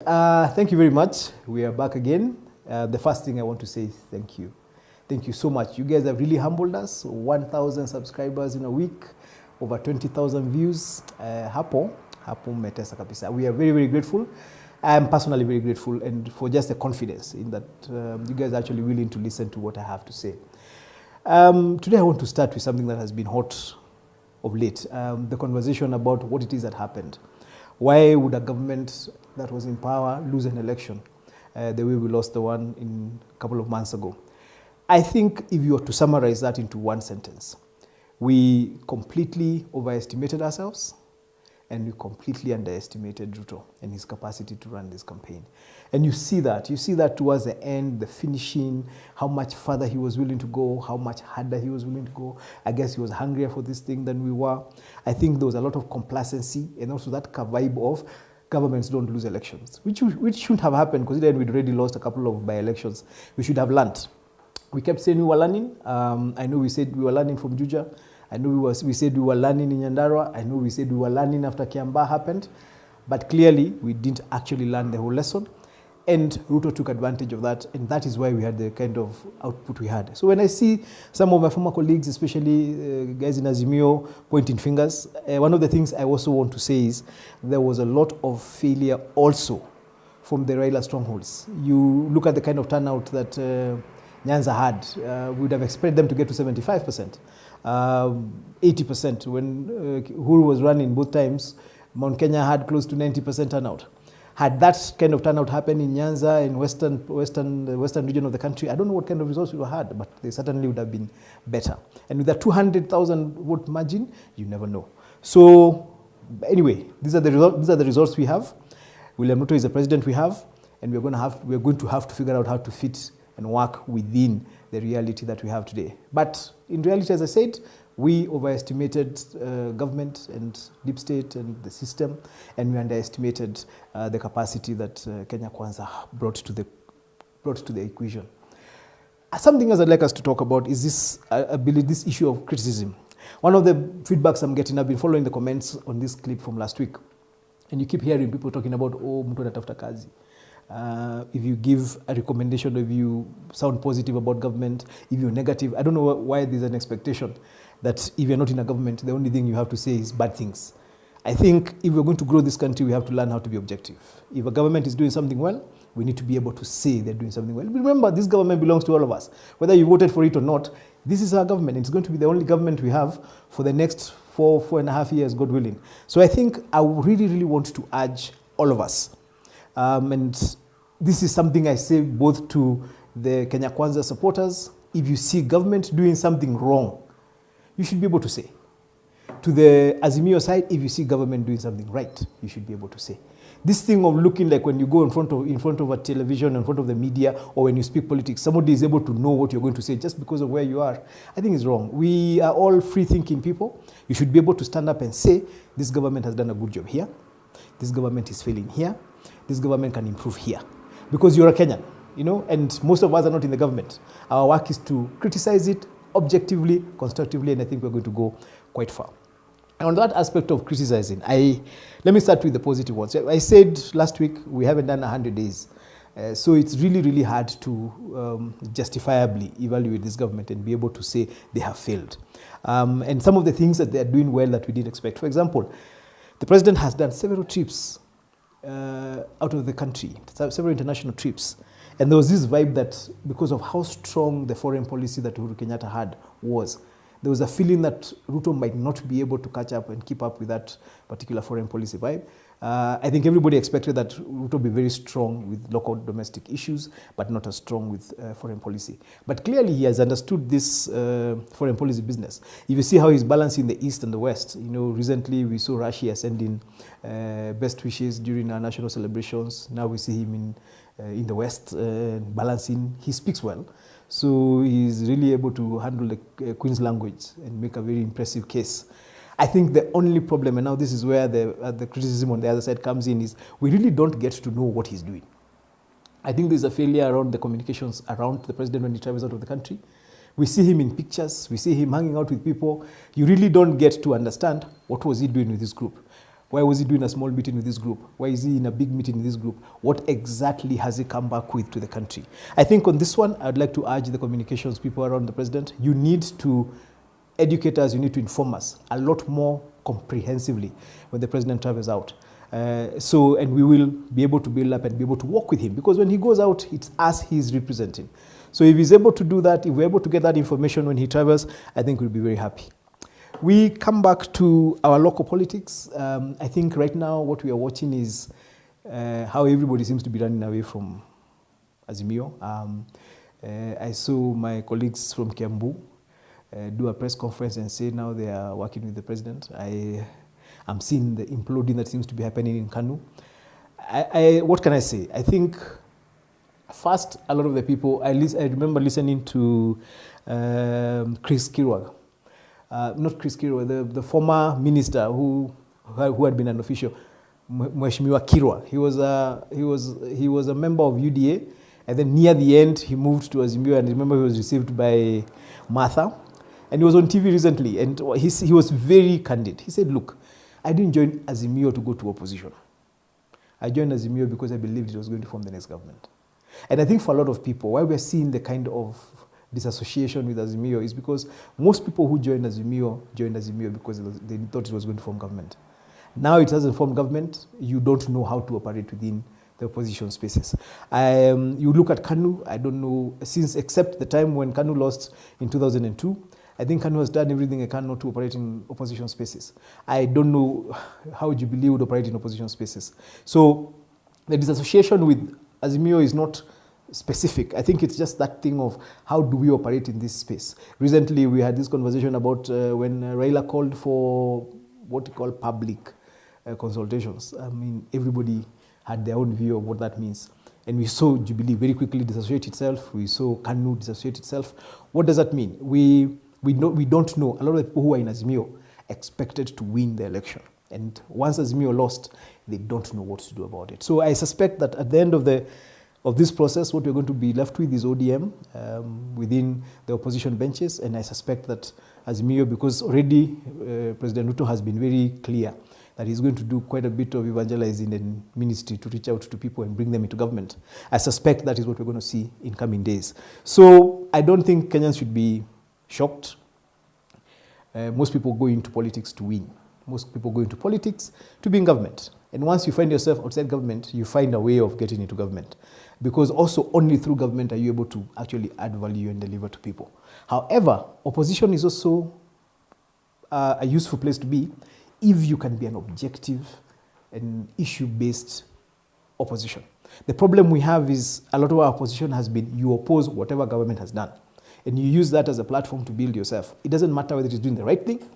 Thank you very much. We are back again. The first thing I want to say is thank you. Thank you so much. You guys have really humbled us. 1,000 subscribers in a week, over 20,000 views. Hapo mmetesa kabisa. We are very, very grateful. I am personally very grateful and for just the confidence in that you guys are actually willing to listen to what I have to say. Today I want to start with something that has been hot of late. The conversation about what it is that happened. Why would a government that was in power lose an election the way we lost the one in a couple of months ago? I think if you were to summarize that into one sentence, we completely overestimated ourselves and we completely underestimated RUTO and his capacity to run this campaign. And you see that towards the end, the finishing, how much further he was willing to go, how much harder he was willing to go. I guess he was hungrier for this thing than we were. I think there was a lot of complacency and also that vibe of governments don't lose elections, which shouldn't have happened because then we'd already lost a couple of by-elections. We should have learned. We kept saying we were learning. I know we said we were learning from Juja. I know we said we were learning in Nyandarua. I know we said we were learning after Kiambaa happened. But clearly, we didn't actually learn the whole lesson. And RUTO took advantage of that. And that is why we had the kind of output we had. So when I see some of my former colleagues, especially guys in Azimio, pointing fingers, one of the things I also want to say is there was a lot of failure also from the Raila strongholds. You look at the kind of turnout that Nyanza had. We would have expected them to get to 75%. 80% when Uhuru was running both times. Mount Kenya had close to 90% turnout. Had that kind of turnout happened in Nyanza, in the western region of the country, I don't know what kind of results we would have had, but they certainly would have been better. And with a 200,000 vote margin, you never know. So anyway, these are the results we have. William Ruto is the president we have, and we're going to have to figure out how to fit and work within the reality that we have today. But in reality, as I said, we overestimated government and deep state and the system, and we underestimated the capacity that Kenya Kwanza brought to the equation. Something else I'd like us to talk about is this issue of criticism. One of the feedbacks I'm getting, I've been following the comments on this clip from last week, and you keep hearing people talking about, oh, mtu anatafuta kazi. If you give a recommendation, if you sound positive about government, if you're negative, I don't know why there's an expectation that if you're not in a government, the only thing you have to say is bad things. I think if we're going to grow this country, we have to learn how to be objective. If a government is doing something well, we need to be able to say they're doing something well. Remember, this government belongs to all of us. Whether you voted for it or not, this is our government. It's going to be the only government we have for the next 4.5 years, God willing. So I think I really, really want to urge all of us. And this is something I say both to the Kenya Kwanza supporters. If you see government doing something wrong, you should be able to say. To the Azimio side, if you see government doing something right, you should be able to say. This thing of looking like when you go in front of a television, in front of the media, or when you speak politics, somebody is able to know what you're going to say just because of where you are, I think is wrong. We are all free-thinking people. You should be able to stand up and say, this government has done a good job here. This government is failing here. This government can improve here. Because you're a Kenyan, and most of us are not in the government. Our work is to criticize it objectively, constructively, and I think we're going to go quite far. And on that aspect of criticizing, let me start with the positive ones. I said last week, we haven't done 100 days. So it's really, really hard to justifiably evaluate this government and be able to say they have failed. And some of the things that they are doing well that we didn't expect. For example, the president has done several trips out of the country, several international trips. And there was this vibe that because of how strong the foreign policy that Uhuru Kenyatta had was, there was a feeling that RUTO might not be able to catch up and keep up with that particular foreign policy vibe. I think everybody expected that RUTO be very strong with local domestic issues, but not as strong with foreign policy. But clearly he has understood this foreign policy business. If you see how he's balancing the East and the West, recently we saw Russia sending best wishes during our national celebrations. Now we see him in the West balancing. He speaks well. So he's really able to handle the Queen's language and make a very impressive case. I think the only problem, and now this is where the criticism on the other side comes in, is we really don't get to know what he's doing. I think there's a failure around the communications around the president when he travels out of the country. We see him in pictures, we see him hanging out with people. You really don't get to understand what was he doing with this group. Why was he doing a small meeting with this group? Why is he in a big meeting with this group? What exactly has he come back with to the country? I think on this one, I'd like to urge the communications people around the president, you need to educate us, you need to inform us a lot more comprehensively when the president travels out. And we will be able to build up and be able to work with him, because when he goes out, it's us he's representing. So if he's able to do that, if we're able to get that information when he travels, I think we'll be very happy. We come back to our local politics. I think right now what we are watching is how everybody seems to be running away from Azimio. I saw my colleagues from Kiambu do a press conference and say now they are working with the president. I'm seeing the imploding that seems to be happening in Kanu. What can I say? I think first, a lot of the people, I remember listening to Chris Kirwa. Not Chris Kirwa, the former minister who had been an official, Mheshimiwa Kirwa. He was a member of UDA, and then near the end he moved to Azimio, and I remember he was received by Martha, and he was on TV recently, and he was very candid. He said, look, I didn't join Azimio to go to opposition. I joined Azimio because I believed it was going to form the next government. And I think for a lot of people, why we're seeing the kind of disassociation with Azimio is because most people who joined Azimio because they thought it was going to form government. Now it hasn't formed government, you don't know how to operate within the opposition spaces. You look at KANU, I don't know, except the time when KANU lost in 2002, I think KANU has done everything it can not to operate in opposition spaces. I don't know how Jubilee would operate in opposition spaces. So the disassociation with Azimio is not specific. I think it's just that thing of how do we operate in this space. Recently, we had this conversation about when Raila called for what you call public consultations. I mean, everybody had their own view of what that means. And we saw Jubilee very quickly dissociate itself. We saw KANU dissociate itself. What does that mean? We don't know. A lot of the people who are in Azimio expected to win the election. And once Azimio lost, they don't know what to do about it. So I suspect that at the end of this process, what we're going to be left with is ODM within the opposition benches. And I suspect that Azimio, because already President RUTO has been very clear that he's going to do quite a bit of evangelizing in ministry to reach out to people and bring them into government. I suspect that is what we're going to see in coming days. So I don't think Kenyans should be shocked. Most people go into politics to win. Most people go into politics to be in government. And once you find yourself outside government, you find a way of getting into government. Because also only through government are you able to actually add value and deliver to people. However, opposition is also a useful place to be if you can be an objective and issue-based opposition. The problem we have is a lot of our opposition has been you oppose whatever government has done. And you use that as a platform to build yourself. It doesn't matter whether it's doing the right thing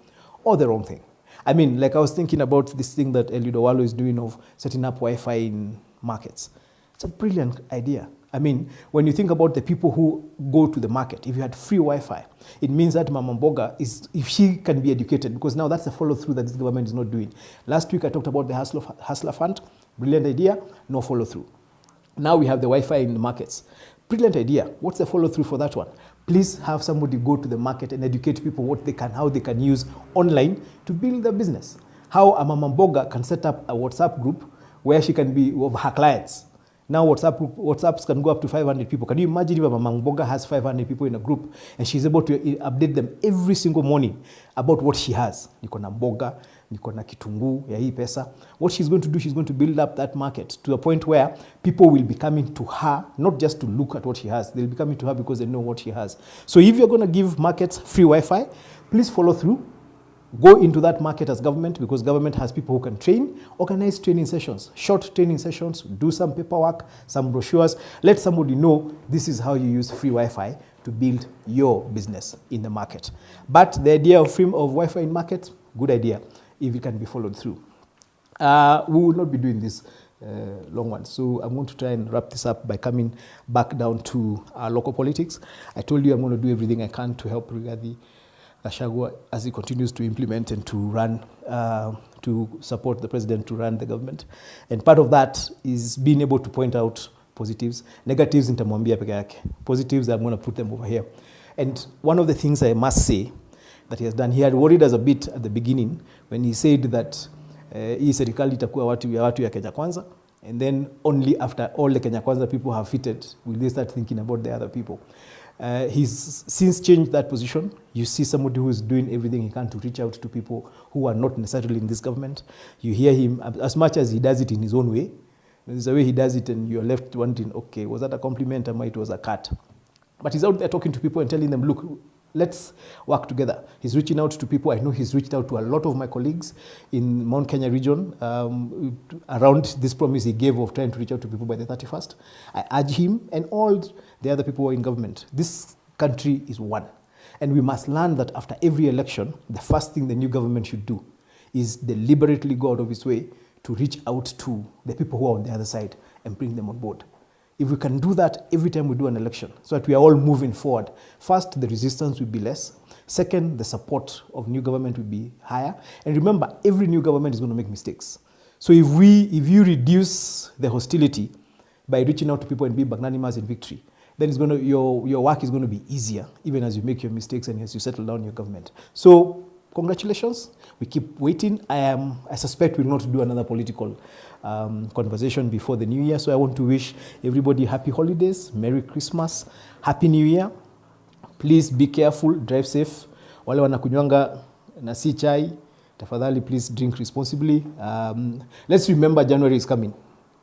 or the wrong thing. I mean, like I was thinking about this thing that Eliud Owalo is doing of setting up Wi-Fi in markets. It's a brilliant idea. I mean, when you think about the people who go to the market, if you had free Wi-Fi, it means that Mama Mboga, if she can be educated, because now that's the follow-through that this government is not doing. Last week I talked about the Hustler Fund. Brilliant idea, no follow-through. Now we have the Wi-Fi in the markets. Brilliant idea. What's the follow-through for that one? Please have somebody go to the market and educate people how they can use online to build their business. How a Mama Mboga can set up a WhatsApp group where she can be of her clients. Now WhatsApps can go up to 500 people. Can you imagine if a Mama Mboga has 500 people in a group and she's able to update them every single morning about what she has? Niko na mboga, niko na kitunguu ya hii pesa. What she's going to do, she's going to build up that market to a point where people will be coming to her, not just to look at what she has. They'll be coming to her because they know what she has. So if you're going to give markets free Wi-Fi, please follow through. Go into that market as government, because government has people who can train, organize training sessions, short training sessions, do some paperwork, some brochures. Let somebody know this is how you use free Wi-Fi to build your business in the market. But the idea of free Wi-Fi in market, good idea if it can be followed through. We will not be doing this long one. So I'm going to try and wrap this up by coming back down to our local politics. I told you I'm going to do everything I can to help Rigathi Gachagua as he continues to implement and to run, to support the president to run the government. And part of that is being able to point out positives. Negatives nitamwambia peke yake. Positives, I'm going to put them over here. And one of the things I must say that he has done, he had worried us a bit at the beginning when he said that hii serikali itakuwa watu ya Kenya Kwanza, and then only after all the Kenya Kwanza people have fitted will they start thinking about the other people. He's since changed that position. You see somebody who is doing everything he can to reach out to people who are not necessarily in this government. You hear him, as much as he does it in his own way, there's a way he does it and you're left wondering, okay, was that a compliment or it was a cut? But he's out there talking to people and telling them, look, let's work together. He's reaching out to people. I know he's reached out to a lot of my colleagues in Mount Kenya region around this promise he gave of trying to reach out to people by the 31st. I urge him and all the other people who are in government. This country is one. And we must learn that after every election, the first thing the new government should do is deliberately go out of its way to reach out to the people who are on the other side and bring them on board. If we can do that every time we do an election, so that we are all moving forward, first, the resistance will be less. Second, the support of new government will be higher. And remember, every new government is going to make mistakes. So if you reduce the hostility by reaching out to people and be magnanimous in victory, then it's your work is going to be easier, even as you make your mistakes and as you settle down your government. So congratulations. We keep waiting. I suspect we'll not do another political conversation before the new year. So I want to wish everybody happy holidays, Merry Christmas, Happy New Year. Please be careful, drive safe. Wale wanakunywanga na si chai, tafadhali please drink responsibly. Let's remember January is coming.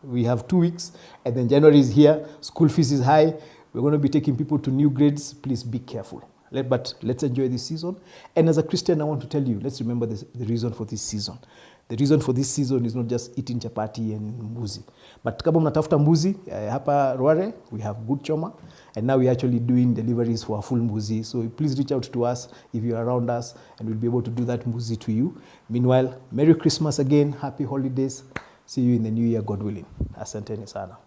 We have 2 weeks and then January is here. School fees is high. We're going to be taking people to new grades. Please be careful. But let's enjoy this season. And as a Christian, I want to tell you, let's remember the reason for this season. The reason for this season is not just eating chapati and mbuzi. But kama mnatafuta mbuzi, hapa Ruare, we have good choma. And now we're actually doing deliveries for a full mbuzi. So please reach out to us if you're around us, and we'll be able to do that mbuzi to you. Meanwhile, Merry Christmas again, Happy Holidays. See you in the new year, God willing. Asanteni sana.